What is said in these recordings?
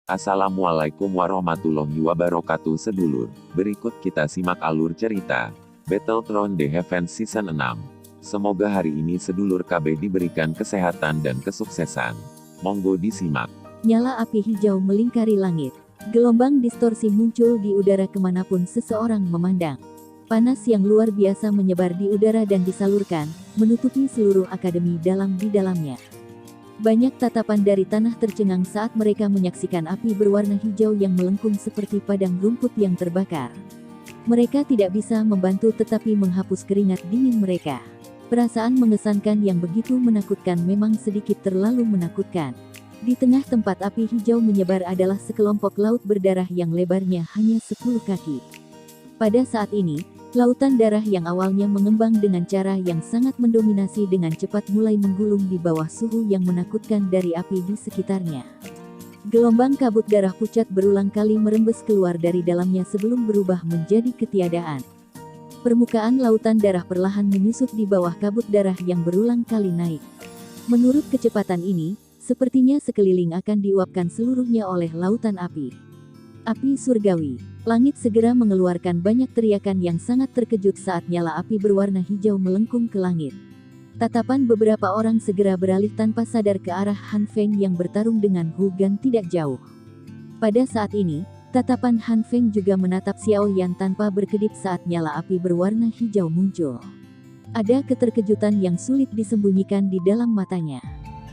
Assalamualaikum warahmatullahi wabarakatuh sedulur. Berikut kita simak alur cerita Battlethrone The Heaven Season 6. Semoga hari ini sedulur KB diberikan kesehatan dan kesuksesan. Monggo disimak. Nyala api hijau melingkari langit. Gelombang distorsi muncul di udara kemanapun seseorang memandang. Panas yang luar biasa menyebar di udara dan disalurkan, menutupi seluruh akademi di dalamnya. Banyak tatapan dari tanah tercengang saat mereka menyaksikan api berwarna hijau yang melengkung seperti padang rumput yang terbakar. Mereka tidak bisa membantu tetapi menghapus keringat dingin mereka. Perasaan mengesankan yang begitu menakutkan memang sedikit terlalu menakutkan. Di tengah tempat api hijau menyebar adalah sekelompok laut berdarah yang lebarnya hanya 10 kaki. Pada saat ini, lautan darah yang awalnya mengembang dengan cara yang sangat mendominasi dengan cepat mulai menggulung di bawah suhu yang menakutkan dari api di sekitarnya. Gelombang kabut darah pucat berulang kali merembes keluar dari dalamnya sebelum berubah menjadi ketiadaan. Permukaan lautan darah perlahan menyusut di bawah kabut darah yang berulang kali naik. Menurut kecepatan ini, sepertinya sekeliling akan diuapkan seluruhnya oleh lautan api. Api surgawi. Langit segera mengeluarkan banyak teriakan yang sangat terkejut saat nyala api berwarna hijau melengkung ke langit. Tatapan beberapa orang segera beralih tanpa sadar ke arah Han Feng yang bertarung dengan Hu Gan tidak jauh. Pada saat ini, tatapan Han Feng juga menatap Xiao Yan tanpa berkedip saat nyala api berwarna hijau muncul. Ada keterkejutan yang sulit disembunyikan di dalam matanya.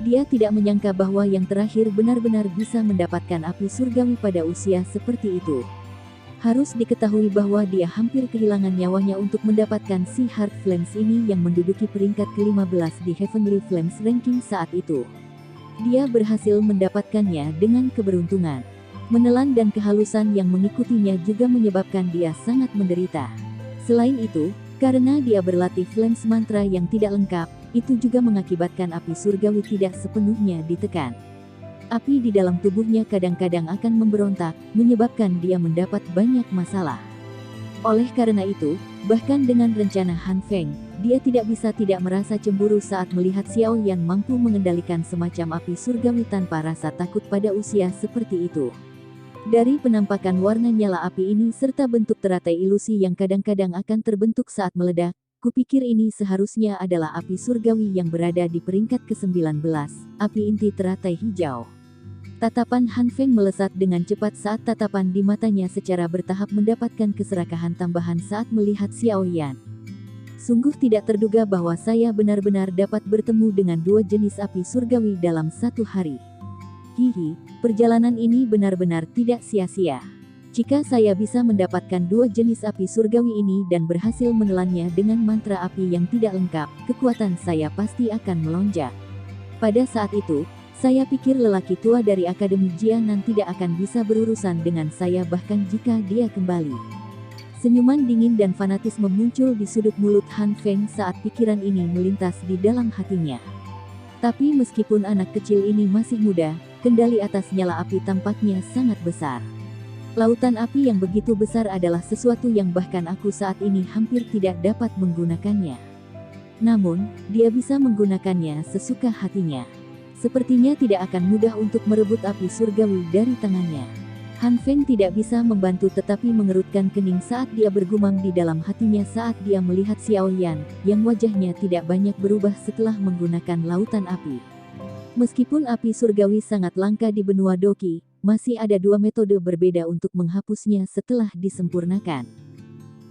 Dia tidak menyangka bahwa yang terakhir benar-benar bisa mendapatkan api surgawi pada usia seperti itu. Harus diketahui bahwa dia hampir kehilangan nyawanya untuk mendapatkan si Heart Flames ini yang menduduki peringkat ke-15 di Heavenly Flames ranking saat itu. Dia berhasil mendapatkannya dengan keberuntungan. Menelan dan kehalusan yang mengikutinya juga menyebabkan dia sangat menderita. Selain itu, karena dia berlatih Flames mantra yang tidak lengkap, itu juga mengakibatkan api surgawi tidak sepenuhnya ditekan. Api di dalam tubuhnya kadang-kadang akan memberontak, menyebabkan dia mendapat banyak masalah. Oleh karena itu, bahkan dengan rencana Han Feng, dia tidak bisa tidak merasa cemburu saat melihat Xiao Yan mampu mengendalikan semacam api surgawi tanpa rasa takut pada usia seperti itu. Dari penampakan warna nyala api ini serta bentuk teratai ilusi yang kadang-kadang akan terbentuk saat meledak, kupikir ini seharusnya adalah api surgawi yang berada di peringkat ke-19, api inti teratai hijau. Tatapan Han Feng melesat dengan cepat saat tatapan di matanya secara bertahap mendapatkan keserakahan tambahan saat melihat Xiao Yan. Sungguh tidak terduga bahwa saya benar-benar dapat bertemu dengan dua jenis api surgawi dalam satu hari. Hihi, perjalanan ini benar-benar tidak sia-sia. Jika saya bisa mendapatkan dua jenis api surgawi ini dan berhasil menelannya dengan mantra api yang tidak lengkap, kekuatan saya pasti akan melonjak. Pada saat itu, saya pikir lelaki tua dari Akademi Jianan tidak akan bisa berurusan dengan saya bahkan jika dia kembali. Senyuman dingin dan fanatisme muncul di sudut mulut Han Feng saat pikiran ini melintas di dalam hatinya. Tapi meskipun anak kecil ini masih muda, kendali atas nyala api tampaknya sangat besar. Lautan api yang begitu besar adalah sesuatu yang bahkan aku saat ini hampir tidak dapat menggunakannya. Namun, dia bisa menggunakannya sesuka hatinya. Sepertinya tidak akan mudah untuk merebut api surgawi dari tangannya. Han Feng tidak bisa membantu tetapi mengerutkan kening saat dia bergumam di dalam hatinya saat dia melihat Xiao Yan, yang wajahnya tidak banyak berubah setelah menggunakan lautan api. Meskipun api surgawi sangat langka di benua Doki, masih ada dua metode berbeda untuk menghapusnya setelah disempurnakan.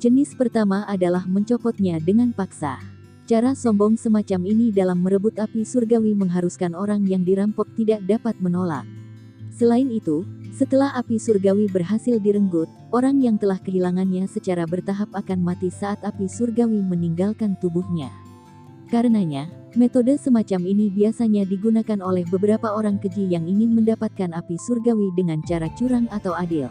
Jenis pertama adalah mencopotnya dengan paksa. Cara sombong semacam ini dalam merebut api surgawi mengharuskan orang yang dirampok tidak dapat menolak. Selain itu, setelah api surgawi berhasil direnggut, orang yang telah kehilangannya secara bertahap akan mati saat api surgawi meninggalkan tubuhnya. Karenanya, metode semacam ini biasanya digunakan oleh beberapa orang keji yang ingin mendapatkan api surgawi dengan cara curang atau adil.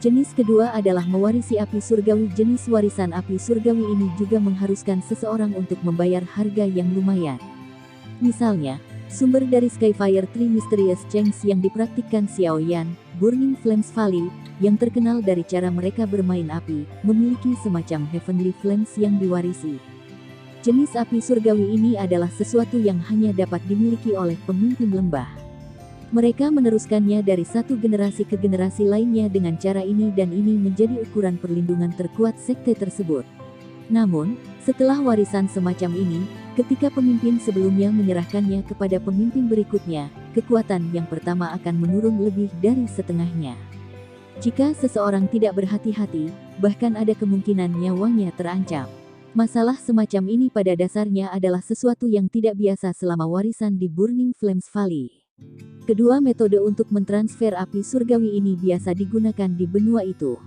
Jenis kedua adalah mewarisi api surgawi. Jenis warisan api surgawi ini juga mengharuskan seseorang untuk membayar harga yang lumayan. Misalnya, sumber dari Skyfire Tree Mysterious Change yang dipraktikkan Xiao Yan, Burning Flames Valley, yang terkenal dari cara mereka bermain api, memiliki semacam Heavenly Flames yang diwarisi. Jenis api surgawi ini adalah sesuatu yang hanya dapat dimiliki oleh pemimpin lembah. Mereka meneruskannya dari satu generasi ke generasi lainnya dengan cara ini dan ini menjadi ukuran perlindungan terkuat sekte tersebut. Namun, setelah warisan semacam ini, ketika pemimpin sebelumnya menyerahkannya kepada pemimpin berikutnya, kekuatan yang pertama akan menurun lebih dari setengahnya. Jika seseorang tidak berhati-hati, bahkan ada kemungkinan nyawanya terancam. Masalah semacam ini pada dasarnya adalah sesuatu yang tidak biasa selama warisan di Burning Flames Valley. Kedua metode untuk mentransfer api surgawi ini biasa digunakan di benua itu.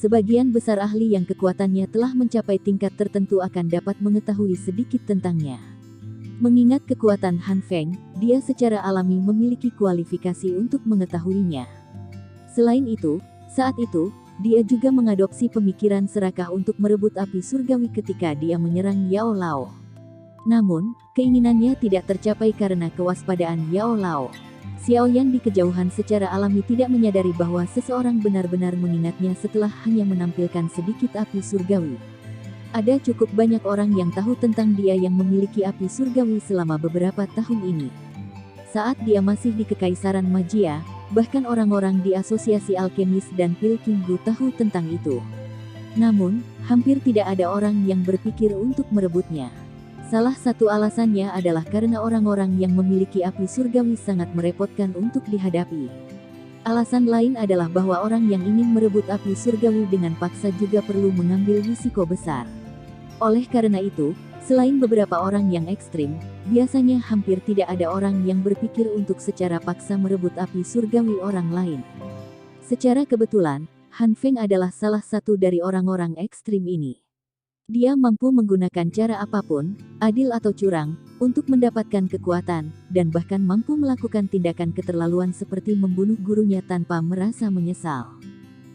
Sebagian besar ahli yang kekuatannya telah mencapai tingkat tertentu akan dapat mengetahui sedikit tentangnya. Mengingat kekuatan Han Feng, dia secara alami memiliki kualifikasi untuk mengetahuinya. Selain itu, saat itu, dia juga mengadopsi pemikiran serakah untuk merebut api surgawi ketika dia menyerang Yao Lao. Namun, keinginannya tidak tercapai karena kewaspadaan Yao Lao. Xiaoyan di kejauhan secara alami tidak menyadari bahwa seseorang benar-benar mengingatnya setelah hanya menampilkan sedikit api surgawi. Ada cukup banyak orang yang tahu tentang dia yang memiliki api surgawi selama beberapa tahun ini. Saat dia masih di Kekaisaran Magia, bahkan orang-orang di Asosiasi Alkemis dan Pil Kinggu tahu tentang itu. Namun, hampir tidak ada orang yang berpikir untuk merebutnya. Salah satu alasannya adalah karena orang-orang yang memiliki api surgawi sangat merepotkan untuk dihadapi. Alasan lain adalah bahwa orang yang ingin merebut api surgawi dengan paksa juga perlu mengambil risiko besar. Oleh karena itu, selain beberapa orang yang ekstrim, biasanya hampir tidak ada orang yang berpikir untuk secara paksa merebut api surgawi orang lain. Secara kebetulan, Han Feng adalah salah satu dari orang-orang ekstrim ini. Dia mampu menggunakan cara apapun, adil atau curang, untuk mendapatkan kekuatan, dan bahkan mampu melakukan tindakan keterlaluan seperti membunuh gurunya tanpa merasa menyesal.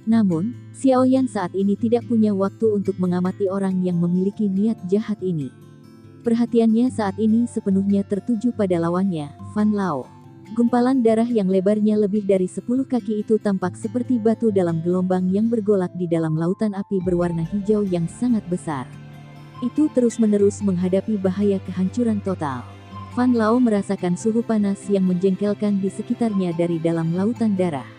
Namun, Xiaoyan saat ini tidak punya waktu untuk mengamati orang yang memiliki niat jahat ini. Perhatiannya saat ini sepenuhnya tertuju pada lawannya, Fan Lao. Gumpalan darah yang lebarnya lebih dari 10 kaki itu tampak seperti batu dalam gelombang yang bergolak di dalam lautan api berwarna hijau yang sangat besar. Itu terus-menerus menghadapi bahaya kehancuran total. Fan Lao merasakan suhu panas yang menjengkelkan di sekitarnya dari dalam lautan darah.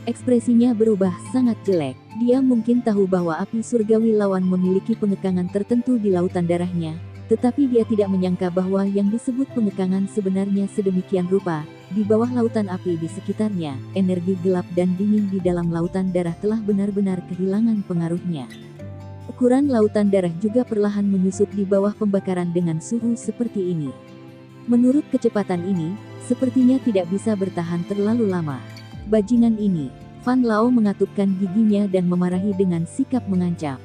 Ekspresinya berubah sangat jelek. Dia mungkin tahu bahwa api surgawi lawan memiliki pengekangan tertentu di lautan darahnya, tetapi dia tidak menyangka bahwa yang disebut pengekangan sebenarnya sedemikian rupa. Di bawah lautan api di sekitarnya, energi gelap dan dingin di dalam lautan darah telah benar-benar kehilangan pengaruhnya. Ukuran lautan darah juga perlahan menyusut di bawah pembakaran dengan suhu seperti ini. Menurut kecepatan ini, sepertinya tidak bisa bertahan terlalu lama. Bajingan ini, Fan Lao mengatupkan giginya dan memarahi dengan sikap mengancam.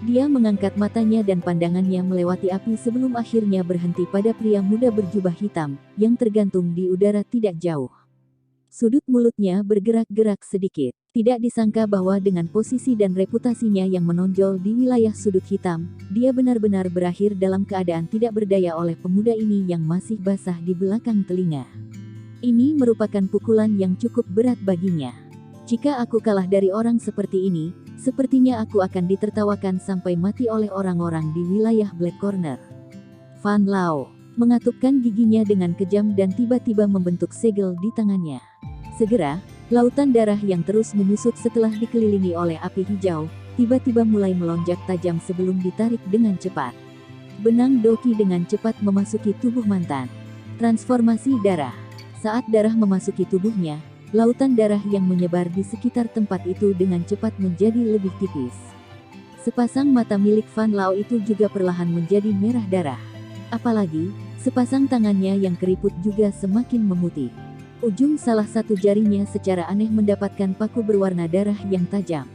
Dia mengangkat matanya dan pandangannya melewati api sebelum akhirnya berhenti pada pria muda berjubah hitam, yang tergantung di udara tidak jauh. Sudut mulutnya bergerak-gerak sedikit. Tidak disangka bahwa dengan posisi dan reputasinya yang menonjol di wilayah sudut hitam, dia benar-benar berakhir dalam keadaan tidak berdaya oleh pemuda ini yang masih basah di belakang telinga. Ini merupakan pukulan yang cukup berat baginya. Jika aku kalah dari orang seperti ini, sepertinya aku akan ditertawakan sampai mati oleh orang-orang di wilayah Black Corner. Fan Lao mengatupkan giginya dengan kejam dan tiba-tiba membentuk segel di tangannya. Segera, lautan darah yang terus menyusut setelah dikelilingi oleh api hijau, tiba-tiba mulai melonjak tajam sebelum ditarik dengan cepat. Benang Doki dengan cepat memasuki tubuh mantan. Transformasi darah. Saat darah memasuki tubuhnya, lautan darah yang menyebar di sekitar tempat itu dengan cepat menjadi lebih tipis. Sepasang mata milik Fan Lao itu juga perlahan menjadi merah darah. Apalagi, sepasang tangannya yang keriput juga semakin memutih. Ujung salah satu jarinya secara aneh mendapatkan paku berwarna darah yang tajam.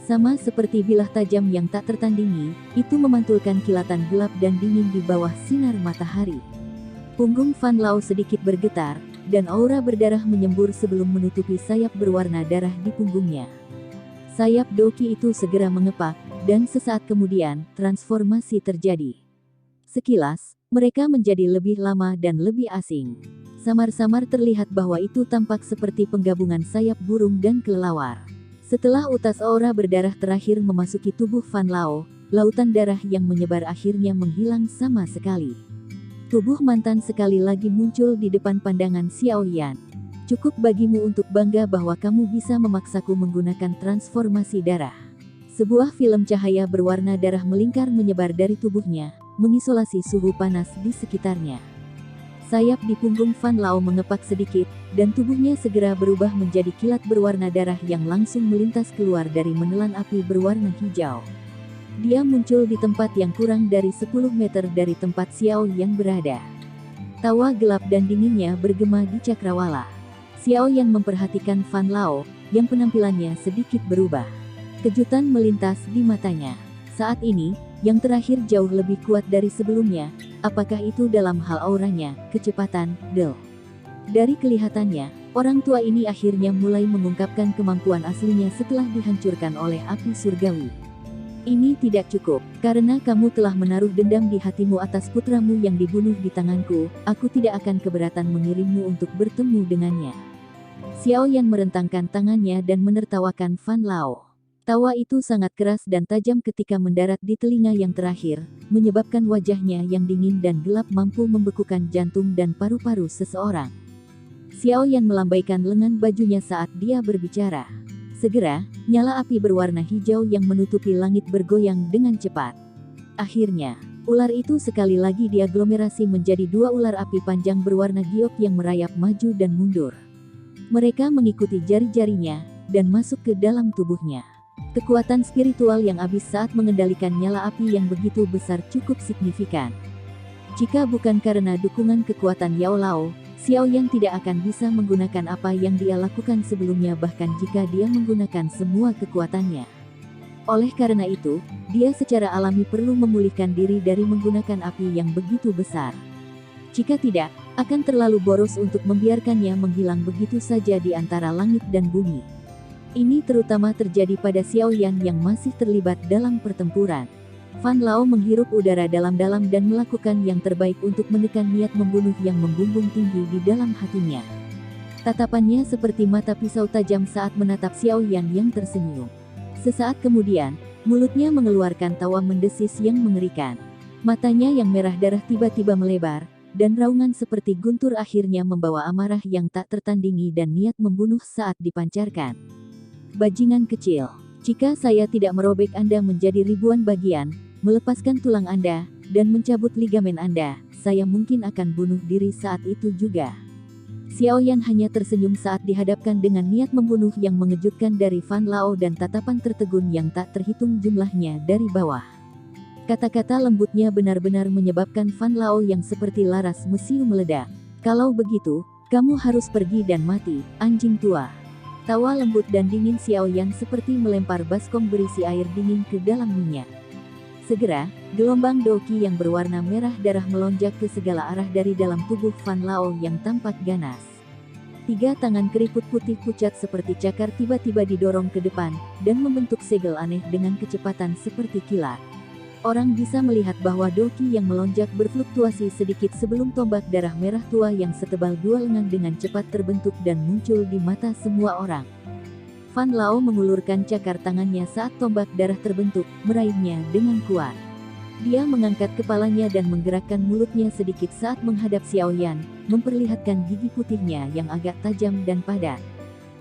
Sama seperti bilah tajam yang tak tertandingi, itu memantulkan kilatan gelap dan dingin di bawah sinar matahari. Punggung Fan Lao sedikit bergetar, dan aura berdarah menyembur sebelum menutupi sayap berwarna darah di punggungnya. Sayap Doki itu segera mengepak, dan sesaat kemudian, transformasi terjadi. Sekilas, mereka menjadi lebih lama dan lebih asing. Samar-samar terlihat bahwa itu tampak seperti penggabungan sayap burung dan kelelawar. Setelah utas aura berdarah terakhir memasuki tubuh Fan Lao, lautan darah yang menyebar akhirnya menghilang sama sekali. Tubuh mantan sekali lagi muncul di depan pandangan Xiaoyan. Cukup bagimu untuk bangga bahwa kamu bisa memaksaku menggunakan transformasi darah. Sebuah film cahaya berwarna darah melingkar menyebar dari tubuhnya, mengisolasi suhu panas di sekitarnya. Sayap di punggung Fan Lao mengepak sedikit, dan tubuhnya segera berubah menjadi kilat berwarna darah yang langsung melintas keluar dari menelan api berwarna hijau. Dia muncul di tempat yang kurang dari 10 meter dari tempat Xiao Yan berada. Tawa gelap dan dinginnya bergema di cakrawala. Xiao Yan memperhatikan Fan Lao, yang penampilannya sedikit berubah. Kejutan melintas di matanya. Saat ini, yang terakhir jauh lebih kuat dari sebelumnya. Apakah itu dalam hal auranya, kecepatan, Dari kelihatannya, orang tua ini akhirnya mulai mengungkapkan kemampuan aslinya setelah dihancurkan oleh api surgawi. Ini tidak cukup, karena kamu telah menaruh dendam di hatimu atas putramu yang dibunuh di tanganku, aku tidak akan keberatan mengirimmu untuk bertemu dengannya. Xiao Yan merentangkan tangannya dan menertawakan Fan Lao. Tawa itu sangat keras dan tajam ketika mendarat di telinga yang terakhir, menyebabkan wajahnya yang dingin dan gelap mampu membekukan jantung dan paru-paru seseorang. Xiao Yan melambaikan lengan bajunya saat dia berbicara. Segera, nyala api berwarna hijau yang menutupi langit bergoyang dengan cepat. Akhirnya, ular itu sekali lagi diaglomerasi menjadi dua ular api panjang berwarna giok yang merayap maju dan mundur. Mereka mengikuti jari-jarinya, dan masuk ke dalam tubuhnya. Kekuatan spiritual yang habis saat mengendalikan nyala api yang begitu besar cukup signifikan. Jika bukan karena dukungan kekuatan Yao Lao, Xiao Yan tidak akan bisa menggunakan apa yang dia lakukan sebelumnya bahkan jika dia menggunakan semua kekuatannya. Oleh karena itu, dia secara alami perlu memulihkan diri dari menggunakan api yang begitu besar. Jika tidak, akan terlalu boros untuk membiarkannya menghilang begitu saja di antara langit dan bumi. Ini terutama terjadi pada Xiao Yan yang masih terlibat dalam pertempuran. Fan Lao menghirup udara dalam-dalam dan melakukan yang terbaik untuk menekan niat membunuh yang membumbung tinggi di dalam hatinya. Tatapannya seperti mata pisau tajam saat menatap Xiao Yan yang tersenyum. Sesaat kemudian, mulutnya mengeluarkan tawa mendesis yang mengerikan. Matanya yang merah darah tiba-tiba melebar, dan raungan seperti guntur akhirnya membawa amarah yang tak tertandingi dan niat membunuh saat dipancarkan. Bajingan kecil, jika saya tidak merobek Anda menjadi ribuan bagian, melepaskan tulang Anda, dan mencabut ligamen Anda, saya mungkin akan bunuh diri saat itu juga. Xiao Yan hanya tersenyum saat dihadapkan dengan niat membunuh yang mengejutkan dari Fan Lao dan tatapan tertegun yang tak terhitung jumlahnya dari bawah. Kata-kata lembutnya benar-benar menyebabkan Fan Lao yang seperti laras mesiu meledak. Kalau begitu, kamu harus pergi dan mati, anjing tua. Tawa lembut dan dingin Xiao Yan seperti melempar baskom berisi air dingin ke dalam minyak. Segera, gelombang doki yang berwarna merah darah melonjak ke segala arah dari dalam tubuh Fan Lao yang tampak ganas. 3 tangan keriput putih pucat seperti cakar tiba-tiba didorong ke depan, dan membentuk segel aneh dengan kecepatan seperti kilat. Orang bisa melihat bahwa doki yang melonjak berfluktuasi sedikit sebelum tombak darah merah tua yang setebal 2 lengan dengan cepat terbentuk dan muncul di mata semua orang. Fan Lao mengulurkan cakar tangannya saat tombak darah terbentuk, meraihnya dengan kuat. Dia mengangkat kepalanya dan menggerakkan mulutnya sedikit saat menghadap Xiao Yan, memperlihatkan gigi putihnya yang agak tajam dan padat.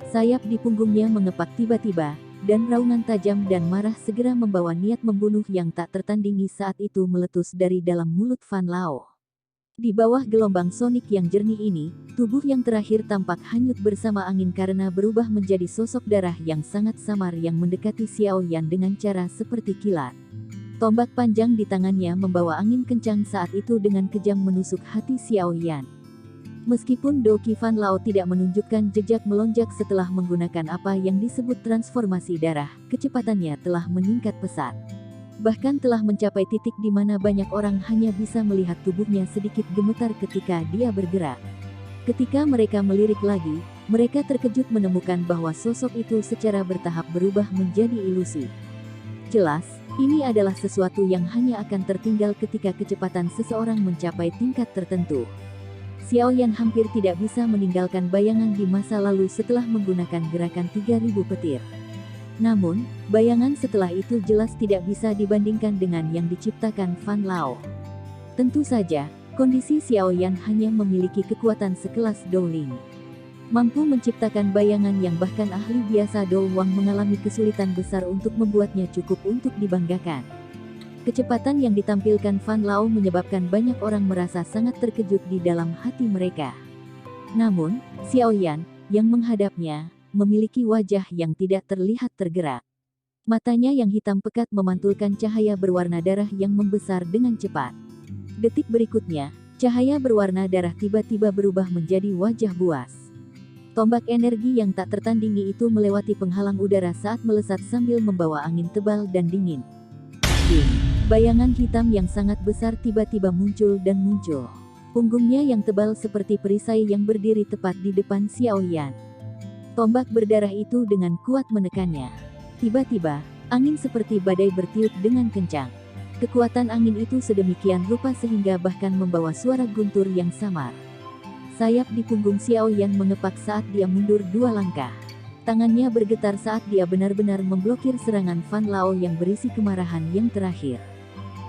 Sayap di punggungnya mengepak tiba-tiba, dan raungan tajam dan marah segera membawa niat membunuh yang tak tertandingi saat itu meletus dari dalam mulut Fan Lao. Di bawah gelombang sonik yang jernih ini, tubuh yang terakhir tampak hanyut bersama angin karena berubah menjadi sosok darah yang sangat samar yang mendekati Xiao Yan dengan cara seperti kilat. Tombak panjang di tangannya membawa angin kencang saat itu dengan kejam menusuk hati Xiao Yan. Meskipun doki Fan Lao tidak menunjukkan jejak melonjak setelah menggunakan apa yang disebut transformasi darah, kecepatannya telah meningkat pesat. Bahkan telah mencapai titik di mana banyak orang hanya bisa melihat tubuhnya sedikit gemetar ketika dia bergerak. Ketika mereka melirik lagi, mereka terkejut menemukan bahwa sosok itu secara bertahap berubah menjadi ilusi. Jelas, ini adalah sesuatu yang hanya akan tertinggal ketika kecepatan seseorang mencapai tingkat tertentu. Xiao Yan hampir tidak bisa meninggalkan bayangan di masa lalu setelah menggunakan gerakan 3000 petir. Namun, bayangan setelah itu jelas tidak bisa dibandingkan dengan yang diciptakan Fan Lao. Tentu saja, kondisi Xiao Yan hanya memiliki kekuatan sekelas Dou Ling. mampu menciptakan bayangan yang bahkan ahli biasa Do Wang mengalami kesulitan besar untuk membuatnya cukup untuk dibanggakan. Kecepatan yang ditampilkan Fan Lao menyebabkan banyak orang merasa sangat terkejut di dalam hati mereka. Namun, Xiao Yan, yang menghadapnya, memiliki wajah yang tidak terlihat tergerak. Matanya yang hitam pekat memantulkan cahaya berwarna darah yang membesar dengan cepat. Detik berikutnya, cahaya berwarna darah tiba-tiba berubah menjadi wajah buas. Tombak energi yang tak tertandingi itu melewati penghalang udara saat melesat sambil membawa angin tebal dan dingin. Ding! Bayangan hitam yang sangat besar tiba-tiba muncul dan muncul. Punggungnya yang tebal seperti perisai yang berdiri tepat di depan Xiao Yan. Tombak berdarah itu dengan kuat menekannya. Tiba-tiba, angin seperti badai bertiup dengan kencang. Kekuatan angin itu sedemikian rupa sehingga bahkan membawa suara guntur yang samar. Sayap di punggung Xiao Yan mengepak saat dia mundur 2 langkah. Tangannya bergetar saat dia benar-benar memblokir serangan Fan Lao yang berisi kemarahan yang terakhir.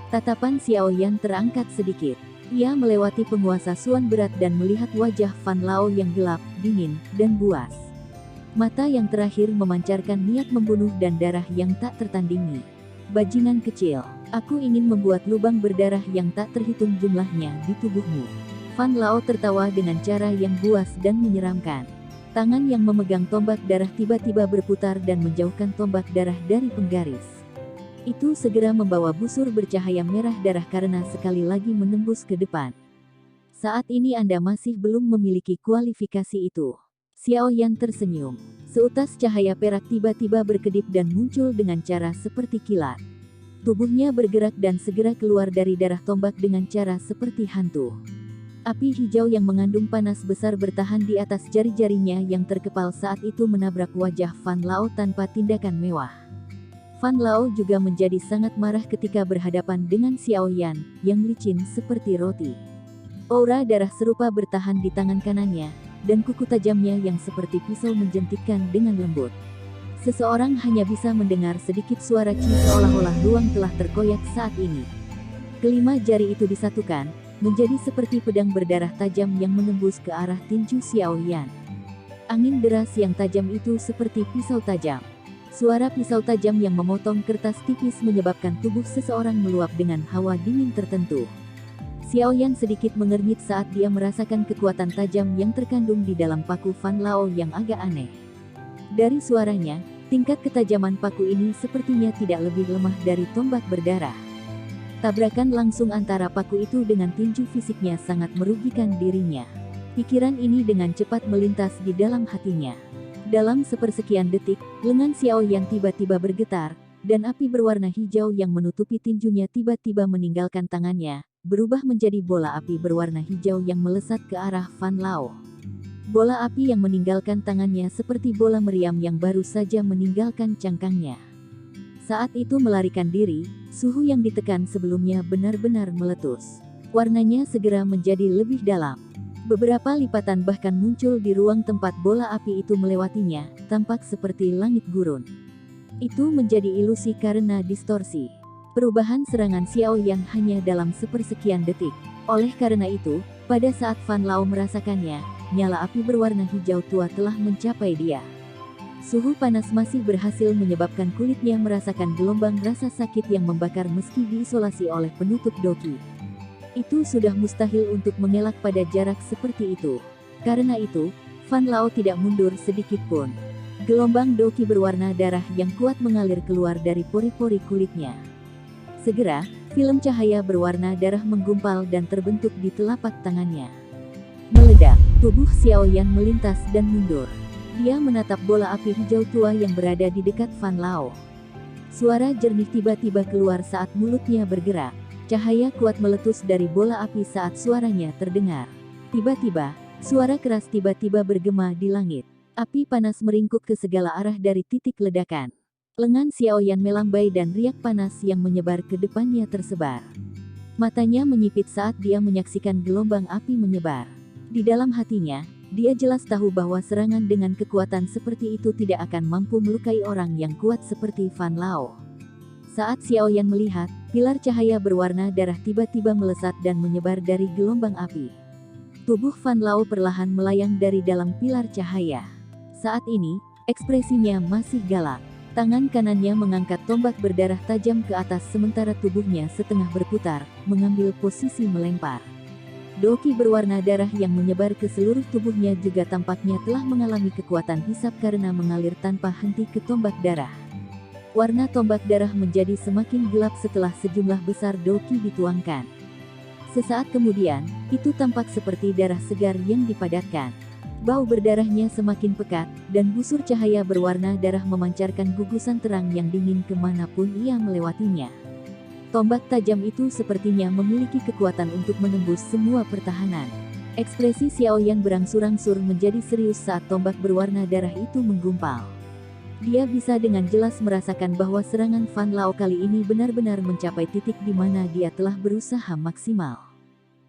Tatapan Xiao Yan terangkat sedikit. Ia melewati penguasa Suan berat dan melihat wajah Fan Lao yang gelap, dingin, dan buas. Mata yang terakhir memancarkan niat membunuh dan darah yang tak tertandingi. Bajingan kecil, aku ingin membuat lubang berdarah yang tak terhitung jumlahnya di tubuhmu. Fan Lao tertawa dengan cara yang buas dan menyeramkan. Tangan yang memegang tombak darah tiba-tiba berputar dan menjauhkan tombak darah dari penggaris. Itu segera membawa busur bercahaya merah darah karena sekali lagi menembus ke depan. Saat ini Anda masih belum memiliki kualifikasi itu. Xiao Yan tersenyum. Seutas cahaya perak tiba-tiba berkedip dan muncul dengan cara seperti kilat. Tubuhnya bergerak dan segera keluar dari darah tombak dengan cara seperti hantu. Api hijau yang mengandung panas besar bertahan di atas jari-jarinya yang terkepal saat itu menabrak wajah Fan Lao tanpa tindakan mewah. Fan Lao juga menjadi sangat marah ketika berhadapan dengan Xiao Yan, yang licin seperti roti. Aura darah serupa bertahan di tangan kanannya, dan kuku tajamnya yang seperti pisau menjentikkan dengan lembut. Seseorang hanya bisa mendengar sedikit suara ci seolah-olah ruang telah terkoyak saat ini. Kelima jari itu disatukan, menjadi seperti pedang berdarah tajam yang menembus ke arah tinju Xiao Yan. Angin deras yang tajam itu seperti pisau tajam. Suara pisau tajam yang memotong kertas tipis menyebabkan tubuh seseorang meluap dengan hawa dingin tertentu. Xiao Yan sedikit mengernyit saat dia merasakan kekuatan tajam yang terkandung di dalam paku Fan Lao yang agak aneh. Dari suaranya, tingkat ketajaman paku ini sepertinya tidak lebih lemah dari tombak berdarah. Tabrakan langsung antara paku itu dengan tinju fisiknya sangat merugikan dirinya. Pikiran ini dengan cepat melintas di dalam hatinya. Dalam sepersekian detik, lengan Xiao Yan tiba-tiba bergetar, dan api berwarna hijau yang menutupi tinjunya tiba-tiba meninggalkan tangannya, berubah menjadi bola api berwarna hijau yang melesat ke arah Fan Lao. Bola api yang meninggalkan tangannya seperti bola meriam yang baru saja meninggalkan cangkangnya. Saat itu melarikan diri, suhu yang ditekan sebelumnya benar-benar meletus. Warnanya segera menjadi lebih dalam. Beberapa lipatan bahkan muncul di ruang tempat bola api itu melewatinya, tampak seperti langit gurun. Itu menjadi ilusi karena distorsi. Perubahan serangan Xiao Yan hanya dalam sepersekian detik. Oleh karena itu, pada saat Fan Lao merasakannya, nyala api berwarna hijau tua telah mencapai dia. Suhu panas masih berhasil menyebabkan kulitnya merasakan gelombang rasa sakit yang membakar meski diisolasi oleh penutup doki. Itu sudah mustahil untuk mengelak pada jarak seperti itu. Karena itu, Fan Lao tidak mundur sedikit pun. Gelombang doki berwarna darah yang kuat mengalir keluar dari pori-pori kulitnya. Segera, film cahaya berwarna darah menggumpal dan terbentuk di telapak tangannya. Meledak, tubuh Xiao Yan melintas dan mundur. Dia menatap bola api hijau tua yang berada di dekat Fan Lao. Suara jernih tiba-tiba keluar saat mulutnya bergerak. Cahaya kuat meletus dari bola api saat suaranya terdengar. Tiba-tiba, suara keras tiba-tiba bergema di langit. Api panas meringkuk ke segala arah dari titik ledakan. Lengan Xiao Yan melambai dan riak panas yang menyebar ke depannya tersebar. Matanya menyipit saat dia menyaksikan gelombang api menyebar. Di dalam hatinya, dia jelas tahu bahwa serangan dengan kekuatan seperti itu tidak akan mampu melukai orang yang kuat seperti Fan Lao. Saat Xiao Yan melihat, pilar cahaya berwarna darah tiba-tiba melesat dan menyebar dari gelombang api. Tubuh Fan Lao perlahan melayang dari dalam pilar cahaya. Saat ini, ekspresinya masih galak. Tangan kanannya mengangkat tombak berdarah tajam ke atas sementara tubuhnya setengah berputar, mengambil posisi melempar. Doki berwarna darah yang menyebar ke seluruh tubuhnya juga tampaknya telah mengalami kekuatan hisap karena mengalir tanpa henti ke tombak darah. Warna tombak darah menjadi semakin gelap setelah sejumlah besar doki dituangkan. Sesaat kemudian, itu tampak seperti darah segar yang dipadatkan. Bau berdarahnya semakin pekat, dan busur cahaya berwarna darah memancarkan gugusan terang yang dingin kemanapun ia melewatinya. Tombak tajam itu sepertinya memiliki kekuatan untuk menembus semua pertahanan. Ekspresi Xiaoyan berangsur-angsur menjadi serius saat tombak berwarna darah itu menggumpal. Dia bisa dengan jelas merasakan bahwa serangan Fan Lao kali ini benar-benar mencapai titik di mana dia telah berusaha maksimal.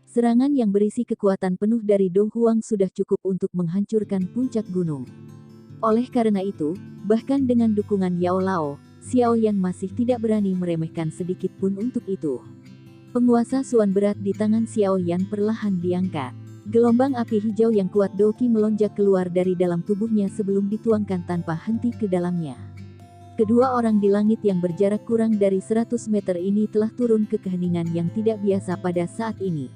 Serangan yang berisi kekuatan penuh dari Do Huang sudah cukup untuk menghancurkan puncak gunung. Oleh karena itu, bahkan dengan dukungan Yao Lao, Xiaoyan masih tidak berani meremehkan sedikit pun untuk itu. Penguasa Suan berat di tangan Xiaoyan perlahan diangkat. Gelombang api hijau yang kuat Doki melonjak keluar dari dalam tubuhnya sebelum dituangkan tanpa henti ke dalamnya. Kedua orang di langit yang berjarak kurang dari 100 meter ini telah turun ke keheningan yang tidak biasa pada saat ini.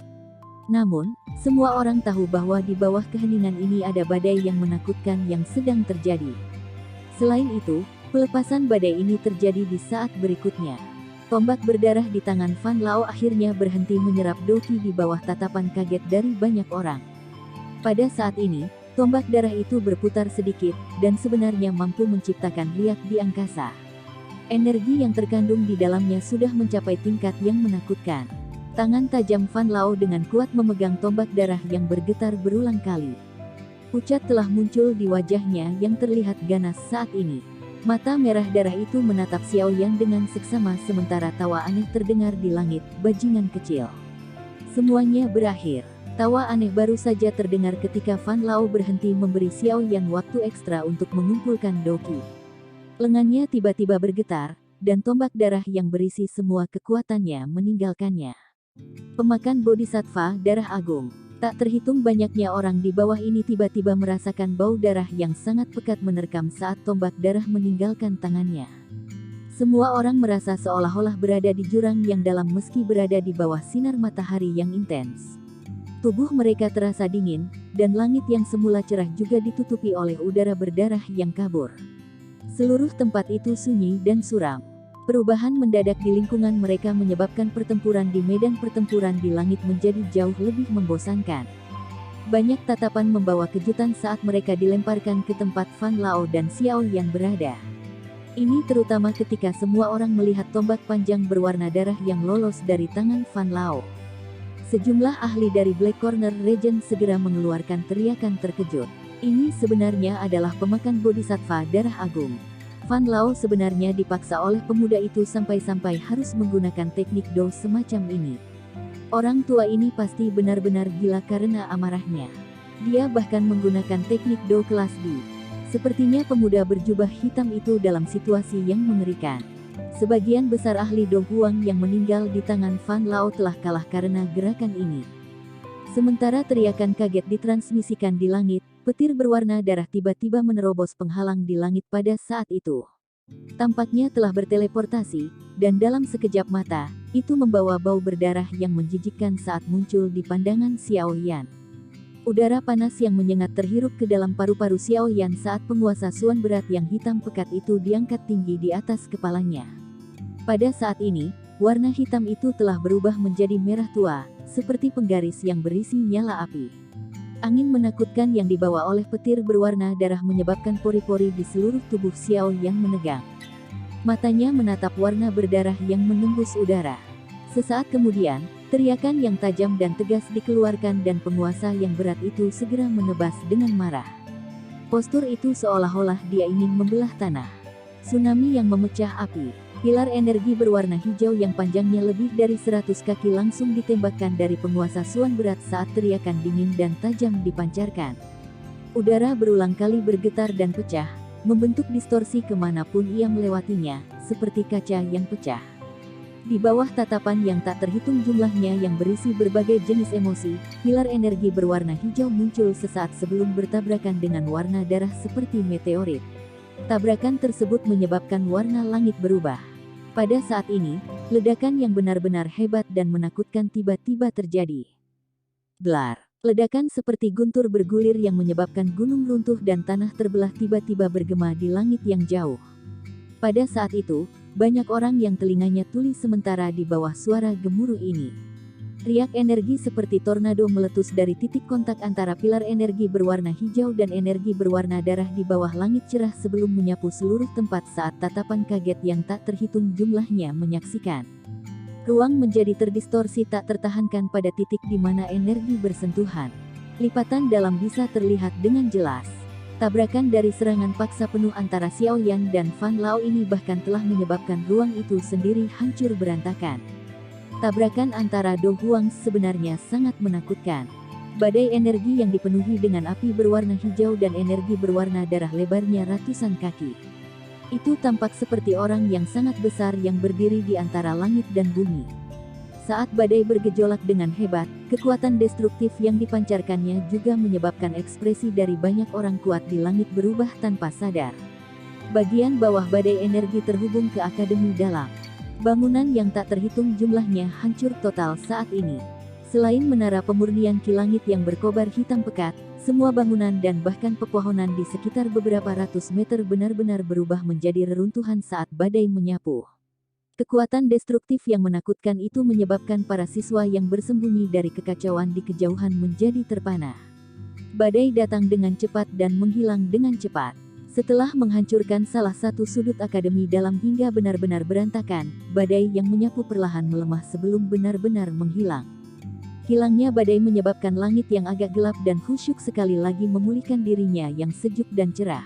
Namun, semua orang tahu bahwa di bawah keheningan ini ada badai yang menakutkan yang sedang terjadi. Selain itu, pelepasan badai ini terjadi di saat berikutnya. Tombak berdarah di tangan Fan Lao akhirnya berhenti menyerap Doki di bawah tatapan kaget dari banyak orang. Pada saat ini, tombak darah itu berputar sedikit, dan sebenarnya mampu menciptakan riak di angkasa. Energi yang terkandung di dalamnya sudah mencapai tingkat yang menakutkan. Tangan tajam Fan Lao dengan kuat memegang tombak darah yang bergetar berulang kali. Pucat telah muncul di wajahnya yang terlihat ganas saat ini. Mata merah darah itu menatap Xiaoyan dengan seksama sementara tawa aneh terdengar di langit, bajingan kecil. Semuanya berakhir. Tawa aneh baru saja terdengar ketika Fan Lao berhenti memberi Xiaoyan waktu ekstra untuk mengumpulkan doki. Lengannya tiba-tiba bergetar, dan tombak darah yang berisi semua kekuatannya meninggalkannya. Pemakan Bodhisattva Darah Agung. Tak terhitung banyaknya orang di bawah ini tiba-tiba merasakan bau darah yang sangat pekat menerkam saat tombak darah meninggalkan tangannya. Semua orang merasa seolah-olah berada di jurang yang dalam meski berada di bawah sinar matahari yang intens. Tubuh mereka terasa dingin, dan langit yang semula cerah juga ditutupi oleh udara berdarah yang kabur. Seluruh tempat itu sunyi dan suram. Perubahan mendadak di lingkungan mereka menyebabkan pertempuran di medan pertempuran di langit menjadi jauh lebih membosankan. Banyak tatapan membawa kejutan saat mereka dilemparkan ke tempat Fan Lao dan Xiaoyan berada. Ini terutama ketika semua orang melihat tombak panjang berwarna darah yang lolos dari tangan Fan Lao. Sejumlah ahli dari Black Corner Region segera mengeluarkan teriakan terkejut. Ini sebenarnya adalah pemakan Bodhisattva Darah Agung. Fan Lao sebenarnya dipaksa oleh pemuda itu sampai-sampai harus menggunakan teknik Do semacam ini. Orang tua ini pasti benar-benar gila karena amarahnya. Dia bahkan menggunakan teknik Do kelas D. Sepertinya pemuda berjubah hitam itu dalam situasi yang mengerikan. Sebagian besar ahli Do Huang yang meninggal di tangan Fan Lao telah kalah karena gerakan ini. Sementara teriakan kaget ditransmisikan di langit, petir berwarna darah tiba-tiba menerobos penghalang di langit pada saat itu. Tampaknya telah berteleportasi, dan dalam sekejap mata, itu membawa bau berdarah yang menjijikkan saat muncul di pandangan Xiaoyan. Udara panas yang menyengat terhirup ke dalam paru-paru Xiaoyan saat penguasa Suan berat yang hitam pekat itu diangkat tinggi di atas kepalanya. Pada saat ini, warna hitam itu telah berubah menjadi merah tua, seperti penggaris yang berisi nyala api. Angin menakutkan yang dibawa oleh petir berwarna darah menyebabkan pori-pori di seluruh tubuh Xiaoyan menegang. Matanya menatap warna berdarah yang menembus udara. Sesaat kemudian, teriakan yang tajam dan tegas dikeluarkan dan penguasa yang berat itu segera menebas dengan marah. Postur itu seolah-olah dia ingin membelah tanah. Tsunami yang memecah api. Pilar energi berwarna hijau yang panjangnya lebih dari 100 kaki langsung ditembakkan dari penguasa Suan berat saat teriakan dingin dan tajam dipancarkan. Udara berulang kali bergetar dan pecah, membentuk distorsi kemanapun ia melewatinya, seperti kaca yang pecah. Di bawah tatapan yang tak terhitung jumlahnya yang berisi berbagai jenis emosi, pilar energi berwarna hijau muncul sesaat sebelum bertabrakan dengan warna darah seperti meteorit. Tabrakan tersebut menyebabkan warna langit berubah. Pada saat ini, ledakan yang benar-benar hebat dan menakutkan tiba-tiba terjadi. Blar. Ledakan seperti guntur bergulir yang menyebabkan gunung runtuh dan tanah terbelah tiba-tiba bergema di langit yang jauh. Pada saat itu, banyak orang yang telinganya tuli sementara di bawah suara gemuruh ini. Riak energi seperti tornado meletus dari titik kontak antara pilar energi berwarna hijau dan energi berwarna darah di bawah langit cerah sebelum menyapu seluruh tempat saat tatapan kaget yang tak terhitung jumlahnya menyaksikan. Ruang menjadi terdistorsi tak tertahankan pada titik di mana energi bersentuhan. Lipatan dalam bisa terlihat dengan jelas. Tabrakan dari serangan paksa penuh antara Xiao Yan dan Fan Lao ini bahkan telah menyebabkan ruang itu sendiri hancur berantakan. Tabrakan antara Do Huang sebenarnya sangat menakutkan. Badai energi yang dipenuhi dengan api berwarna hijau dan energi berwarna darah lebarnya ratusan kaki. Itu tampak seperti orang yang sangat besar yang berdiri di antara langit dan bumi. Saat badai bergejolak dengan hebat, kekuatan destruktif yang dipancarkannya juga menyebabkan ekspresi dari banyak orang kuat di langit berubah tanpa sadar. Bagian bawah badai energi terhubung ke Akademi Dalam. Bangunan yang tak terhitung jumlahnya hancur total saat ini. Selain menara pemurnian ki langit yang berkobar hitam pekat, semua bangunan dan bahkan pepohonan di sekitar beberapa ratus meter benar-benar berubah menjadi reruntuhan saat badai menyapu. Kekuatan destruktif yang menakutkan itu menyebabkan para siswa yang bersembunyi dari kekacauan di kejauhan menjadi terpana. Badai datang dengan cepat dan menghilang dengan cepat. Setelah menghancurkan salah satu sudut Akademi Dalam hingga benar-benar berantakan, badai yang menyapu perlahan melemah sebelum benar-benar menghilang. Hilangnya badai menyebabkan langit yang agak gelap dan khusyuk sekali lagi memulihkan dirinya yang sejuk dan cerah.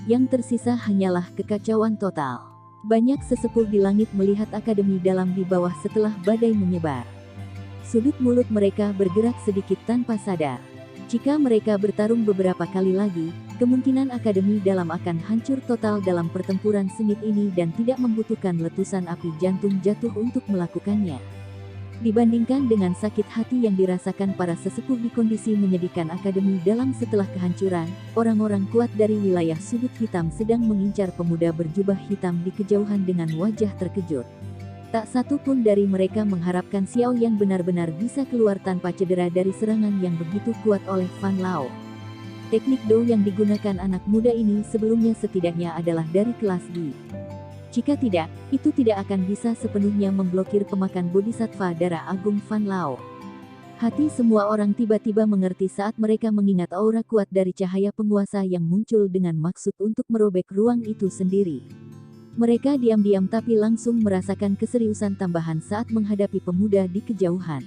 Yang tersisa hanyalah kekacauan total. Banyak sesepuh di langit melihat Akademi Dalam di bawah setelah badai menyebar. Sudut mulut mereka bergerak sedikit tanpa sadar. Jika mereka bertarung beberapa kali lagi, kemungkinan Akademi Dalam akan hancur total dalam pertempuran sengit ini dan tidak membutuhkan letusan api jantung jatuh untuk melakukannya. Dibandingkan dengan sakit hati yang dirasakan para sesepuh di kondisi menyedihkan Akademi Dalam setelah kehancuran, orang-orang kuat dari wilayah sudut hitam sedang mengincar pemuda berjubah hitam di kejauhan dengan wajah terkejut. Tak satu pun dari mereka mengharapkan Xiao Yan benar-benar bisa keluar tanpa cedera dari serangan yang begitu kuat oleh Fan Lao. Teknik Do yang digunakan anak muda ini sebelumnya setidaknya adalah dari kelas G. Jika tidak, itu tidak akan bisa sepenuhnya memblokir pemakan bodhisattva darah agung Fan Lao. Hati semua orang tiba-tiba mengerti saat mereka mengingat aura kuat dari cahaya penguasa yang muncul dengan maksud untuk merobek ruang itu sendiri. Mereka diam-diam tapi langsung merasakan keseriusan tambahan saat menghadapi pemuda di kejauhan.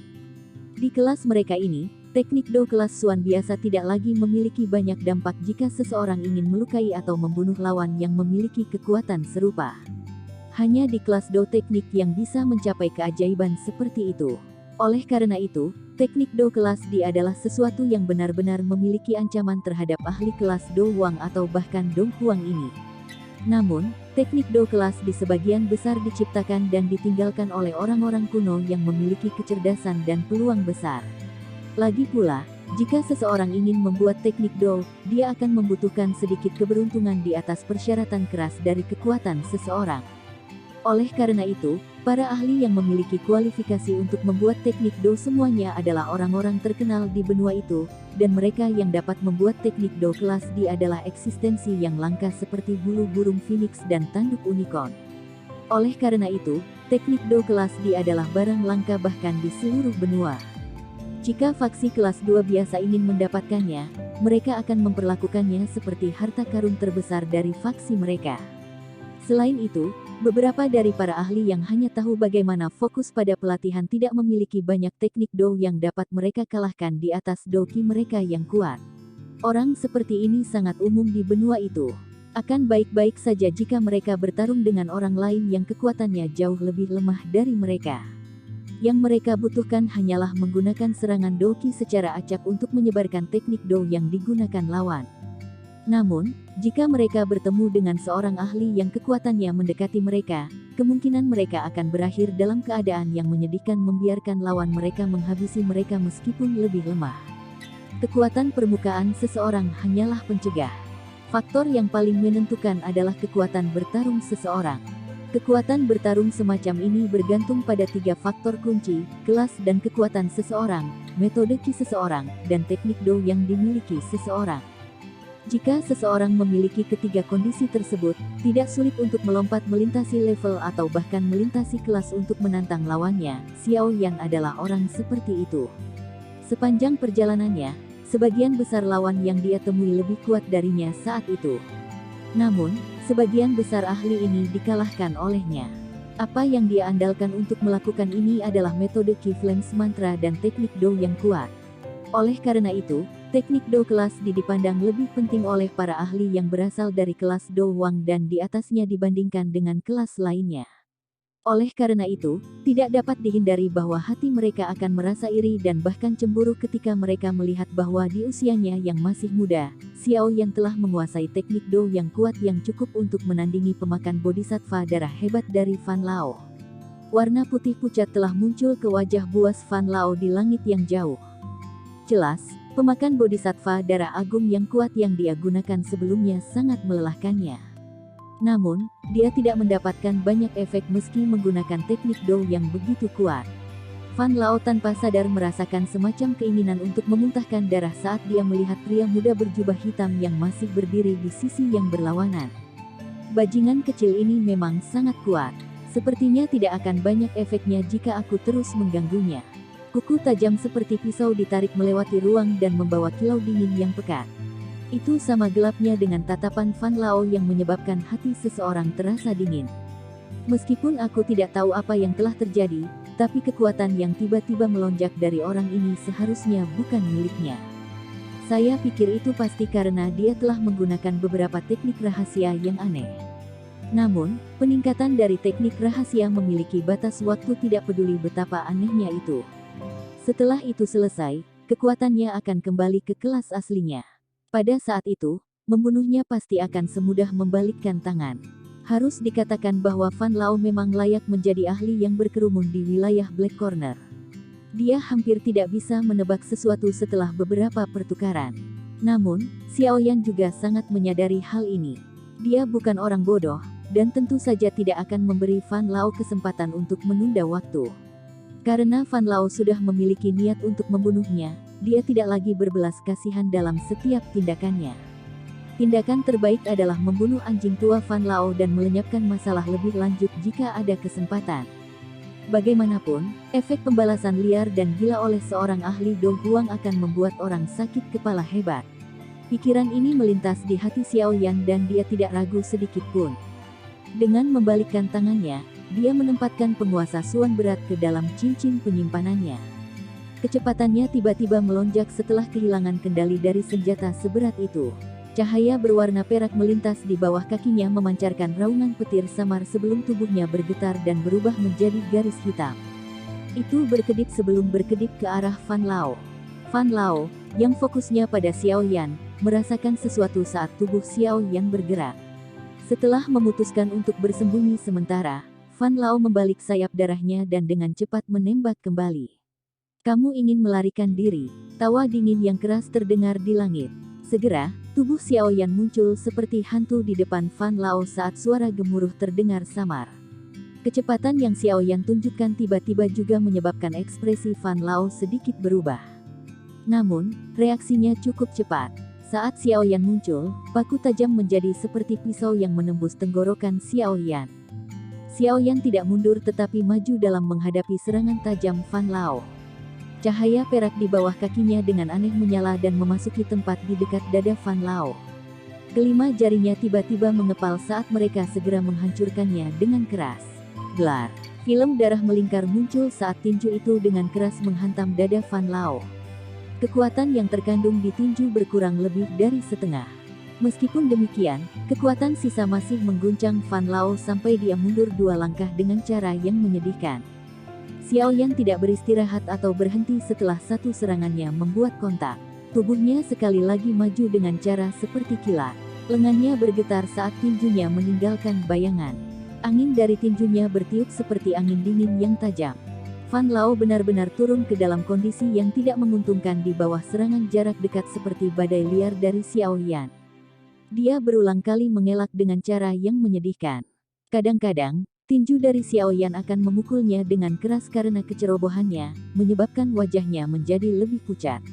Di kelas mereka ini, teknik Do kelas Xuan biasa tidak lagi memiliki banyak dampak jika seseorang ingin melukai atau membunuh lawan yang memiliki kekuatan serupa. Hanya di kelas Do teknik yang bisa mencapai keajaiban seperti itu. Oleh karena itu, teknik Do kelas D adalah sesuatu yang benar-benar memiliki ancaman terhadap ahli kelas Do Huang atau bahkan Do Huang ini. Namun, teknik Do kelas D sebagian besar diciptakan dan ditinggalkan oleh orang-orang kuno yang memiliki kecerdasan dan peluang besar. Lagi pula, jika seseorang ingin membuat teknik Do, dia akan membutuhkan sedikit keberuntungan di atas persyaratan keras dari kekuatan seseorang. Oleh karena itu, para ahli yang memiliki kualifikasi untuk membuat teknik Do semuanya adalah orang-orang terkenal di benua itu, dan mereka yang dapat membuat teknik Do kelas D adalah eksistensi yang langka seperti bulu burung phoenix dan tanduk unicorn. Oleh karena itu, teknik Do kelas D adalah barang langka bahkan di seluruh benua. Jika faksi kelas 2 biasa ingin mendapatkannya, mereka akan memperlakukannya seperti harta karun terbesar dari faksi mereka. Selain itu, beberapa dari para ahli yang hanya tahu bagaimana fokus pada pelatihan tidak memiliki banyak teknik Do yang dapat mereka kalahkan di atas doki mereka yang kuat. Orang seperti ini sangat umum di benua itu. Akan baik-baik saja jika mereka bertarung dengan orang lain yang kekuatannya jauh lebih lemah dari mereka. Yang mereka butuhkan hanyalah menggunakan serangan doki secara acak untuk menyebarkan teknik Do yang digunakan lawan. Namun, jika mereka bertemu dengan seorang ahli yang kekuatannya mendekati mereka, kemungkinan mereka akan berakhir dalam keadaan yang menyedihkan, membiarkan lawan mereka menghabisi mereka meskipun lebih lemah. Kekuatan permukaan seseorang hanyalah pencegah. Faktor yang paling menentukan adalah kekuatan bertarung seseorang. Kekuatan bertarung semacam ini bergantung pada 3 faktor kunci: kelas dan kekuatan seseorang, metode ki seseorang, dan teknik do yang dimiliki seseorang. Jika seseorang memiliki ketiga kondisi tersebut, tidak sulit untuk melompat melintasi level atau bahkan melintasi kelas untuk menantang lawannya. Xiao Yan adalah orang seperti itu. Sepanjang perjalanannya, sebagian besar lawan yang dia temui lebih kuat darinya saat itu. Namun, sebagian besar ahli ini dikalahkan olehnya. Apa yang dia andalkan untuk melakukan ini adalah metode Ki Flames Mantra dan teknik do yang kuat. Oleh karena itu, teknik do kelas D dipandang lebih penting oleh para ahli yang berasal dari kelas do Wang dan di atasnya dibandingkan dengan kelas lainnya. Oleh karena itu, tidak dapat dihindari bahwa hati mereka akan merasa iri dan bahkan cemburu ketika mereka melihat bahwa di usianya yang masih muda, Xiao Yan telah menguasai teknik do yang kuat yang cukup untuk menandingi pemakan bodhisattva darah hebat dari Fan Lao. Warna putih pucat telah muncul ke wajah buas Fan Lao di langit yang jauh. Jelas, pemakan bodhisattva darah agung yang kuat yang dia gunakan sebelumnya sangat melelahkannya. Namun, dia tidak mendapatkan banyak efek meski menggunakan teknik do yang begitu kuat. Fan Lao tanpa sadar merasakan semacam keinginan untuk memuntahkan darah saat dia melihat pria muda berjubah hitam yang masih berdiri di sisi yang berlawanan. Bajingan kecil ini memang sangat kuat. Sepertinya tidak akan banyak efeknya jika aku terus mengganggunya. Kuku tajam seperti pisau ditarik melewati ruang dan membawa kilau dingin yang pekat. Itu sama gelapnya dengan tatapan Fan Lao yang menyebabkan hati seseorang terasa dingin. Meskipun aku tidak tahu apa yang telah terjadi, tapi kekuatan yang tiba-tiba melonjak dari orang ini seharusnya bukan miliknya. Saya pikir itu pasti karena dia telah menggunakan beberapa teknik rahasia yang aneh. Namun, peningkatan dari teknik rahasia memiliki batas waktu, tidak peduli betapa anehnya itu. Setelah itu selesai, kekuatannya akan kembali ke kelas aslinya. Pada saat itu, membunuhnya pasti akan semudah membalikkan tangan. Harus dikatakan bahwa Fan Lao memang layak menjadi ahli yang berkerumun di wilayah Black Corner. Dia hampir tidak bisa menebak sesuatu setelah beberapa pertukaran. Namun, Xiao Yan juga sangat menyadari hal ini. Dia bukan orang bodoh, dan tentu saja tidak akan memberi Fan Lao kesempatan untuk menunda waktu. Karena Fan Lao sudah memiliki niat untuk membunuhnya, dia tidak lagi berbelas kasihan dalam setiap tindakannya. Tindakan terbaik adalah membunuh anjing tua Fan Lao dan melenyapkan masalah lebih lanjut jika ada kesempatan. Bagaimanapun, efek pembalasan liar dan gila oleh seorang ahli Do Huang akan membuat orang sakit kepala hebat. Pikiran ini melintas di hati Xiao Yan dan dia tidak ragu sedikit pun. Dengan membalikkan tangannya, dia menempatkan penguasa Suan berat ke dalam cincin penyimpanannya. Kecepatannya tiba-tiba melonjak setelah kehilangan kendali dari senjata seberat itu. Cahaya berwarna perak melintas di bawah kakinya memancarkan raungan petir samar sebelum tubuhnya bergetar dan berubah menjadi garis hitam. Itu berkedip sebelum berkedip ke arah Fan Lao. Fan Lao, yang fokusnya pada Xiao Yan, merasakan sesuatu saat tubuh Xiao Yan bergerak. Setelah memutuskan untuk bersembunyi sementara, Fan Lao membalik sayap darahnya dan dengan cepat menembak kembali. Kamu ingin melarikan diri? Tawa dingin yang keras terdengar di langit. Segera, tubuh Xiao Yan muncul seperti hantu di depan Fan Lao saat suara gemuruh terdengar samar. Kecepatan yang Xiao Yan tunjukkan tiba-tiba juga menyebabkan ekspresi Fan Lao sedikit berubah. Namun, reaksinya cukup cepat. Saat Xiao Yan muncul, paku tajam menjadi seperti pisau yang menembus tenggorokan Xiao Yan. Xiao Yan tidak mundur tetapi maju dalam menghadapi serangan tajam Fan Lao. Cahaya perak di bawah kakinya dengan aneh menyala dan memasuki tempat di dekat dada Fan Lao. Kelima jarinya tiba-tiba mengepal saat mereka segera menghancurkannya dengan keras. Blar. Film darah melingkar muncul saat tinju itu dengan keras menghantam dada Fan Lao. Kekuatan yang terkandung di tinju berkurang lebih dari setengah. Meskipun demikian, kekuatan sisa masih mengguncang Fan Lao sampai dia mundur 2 langkah dengan cara yang menyedihkan. Xiao Yan tidak beristirahat atau berhenti setelah satu serangannya membuat kontak. Tubuhnya sekali lagi maju dengan cara seperti kilat. Lengannya bergetar saat tinjunya meninggalkan bayangan. Angin dari tinjunya bertiup seperti angin dingin yang tajam. Fan Lao benar-benar turun ke dalam kondisi yang tidak menguntungkan di bawah serangan jarak dekat seperti badai liar dari Xiao Yan. Dia berulang kali mengelak dengan cara yang menyedihkan. Kadang-kadang, tinju dari Xiao Yan akan memukulnya dengan keras karena kecerobohannya, menyebabkan wajahnya menjadi lebih pucat.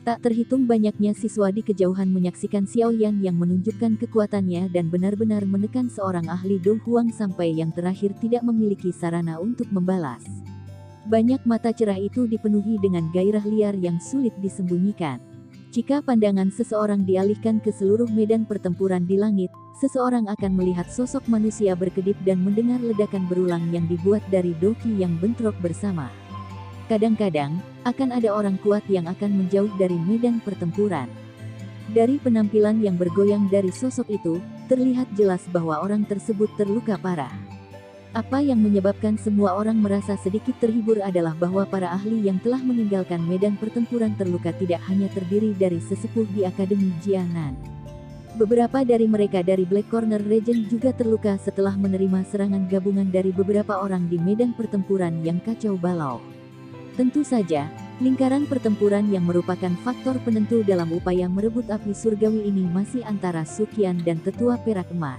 Tak terhitung banyaknya siswa di kejauhan menyaksikan Xiao Yan yang menunjukkan kekuatannya dan benar-benar menekan seorang ahli Do Huang sampai yang terakhir tidak memiliki sarana untuk membalas. Banyak mata cerah itu dipenuhi dengan gairah liar yang sulit disembunyikan. Jika pandangan seseorang dialihkan ke seluruh medan pertempuran di langit, seseorang akan melihat sosok manusia berkedip dan mendengar ledakan berulang yang dibuat dari doki yang bentrok bersama. Kadang-kadang, akan ada orang kuat yang akan menjauh dari medan pertempuran. Dari penampilan yang bergoyang dari sosok itu, terlihat jelas bahwa orang tersebut terluka parah. Apa yang menyebabkan semua orang merasa sedikit terhibur adalah bahwa para ahli yang telah meninggalkan medan pertempuran terluka tidak hanya terdiri dari sesepuh di Akademi Jianan. Beberapa dari mereka dari Black Corner Region juga terluka setelah menerima serangan gabungan dari beberapa orang di medan pertempuran yang kacau balau. Tentu saja, lingkaran pertempuran yang merupakan faktor penentu dalam upaya merebut api surgawi ini masih antara Sukian dan Tetua Perak Emas.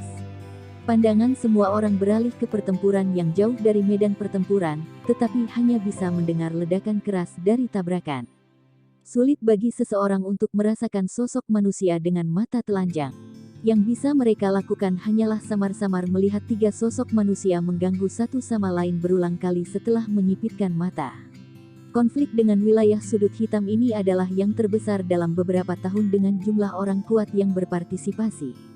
Pandangan semua orang beralih ke pertempuran yang jauh dari medan pertempuran, tetapi hanya bisa mendengar ledakan keras dari tabrakan. Sulit bagi seseorang untuk merasakan sosok manusia dengan mata telanjang. Yang bisa mereka lakukan hanyalah samar-samar melihat tiga sosok manusia mengganggu satu sama lain berulang kali setelah menyipitkan mata. Konflik dengan wilayah sudut hitam ini adalah yang terbesar dalam beberapa tahun dengan jumlah orang kuat yang berpartisipasi.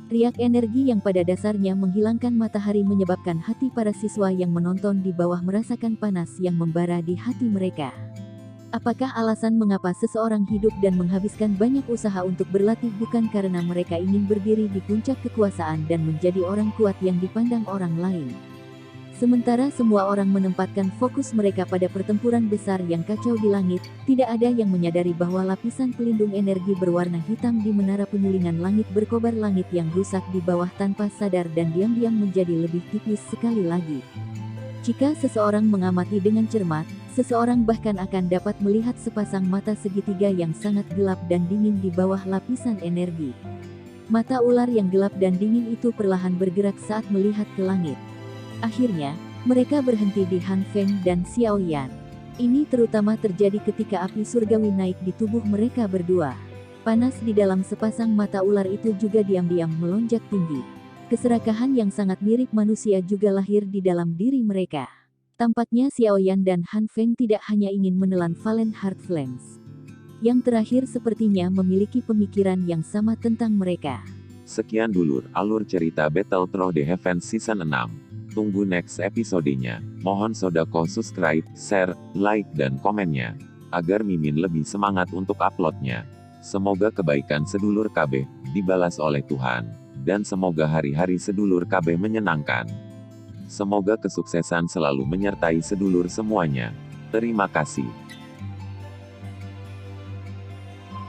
Riak energi yang pada dasarnya menghilangkan matahari menyebabkan hati para siswa yang menonton di bawah merasakan panas yang membara di hati mereka. Apakah alasan mengapa seseorang hidup dan menghabiskan banyak usaha untuk berlatih bukan karena mereka ingin berdiri di puncak kekuasaan dan menjadi orang kuat yang dipandang orang lain? Sementara semua orang menempatkan fokus mereka pada pertempuran besar yang kacau di langit, tidak ada yang menyadari bahwa lapisan pelindung energi berwarna hitam di menara penyulingan langit berkobar langit yang rusak di bawah tanpa sadar dan diam-diam menjadi lebih tipis sekali lagi. Jika seseorang mengamati dengan cermat, seseorang bahkan akan dapat melihat sepasang mata segitiga yang sangat gelap dan dingin di bawah lapisan energi. Mata ular yang gelap dan dingin itu perlahan bergerak saat melihat ke langit. Akhirnya, mereka berhenti di Han Feng dan Xiao Yan. Ini terutama terjadi ketika api surgawi naik di tubuh mereka berdua. Panas di dalam sepasang mata ular itu juga diam-diam melonjak tinggi. Keserakahan yang sangat mirip manusia juga lahir di dalam diri mereka. Tampaknya Xiao Yan dan Han Feng tidak hanya ingin menelan Valen Heart Flames. Yang terakhir sepertinya memiliki pemikiran yang sama tentang mereka. Sekian dulur alur cerita Battletron The Heavens Season 6. Tunggu next episodenya. Mohon sodako subscribe, share, like dan komennya. Agar Mimin lebih semangat untuk uploadnya. Semoga kebaikan sedulur KB dibalas oleh Tuhan. Dan semoga hari-hari sedulur KB menyenangkan. Semoga kesuksesan selalu menyertai sedulur semuanya. Terima kasih.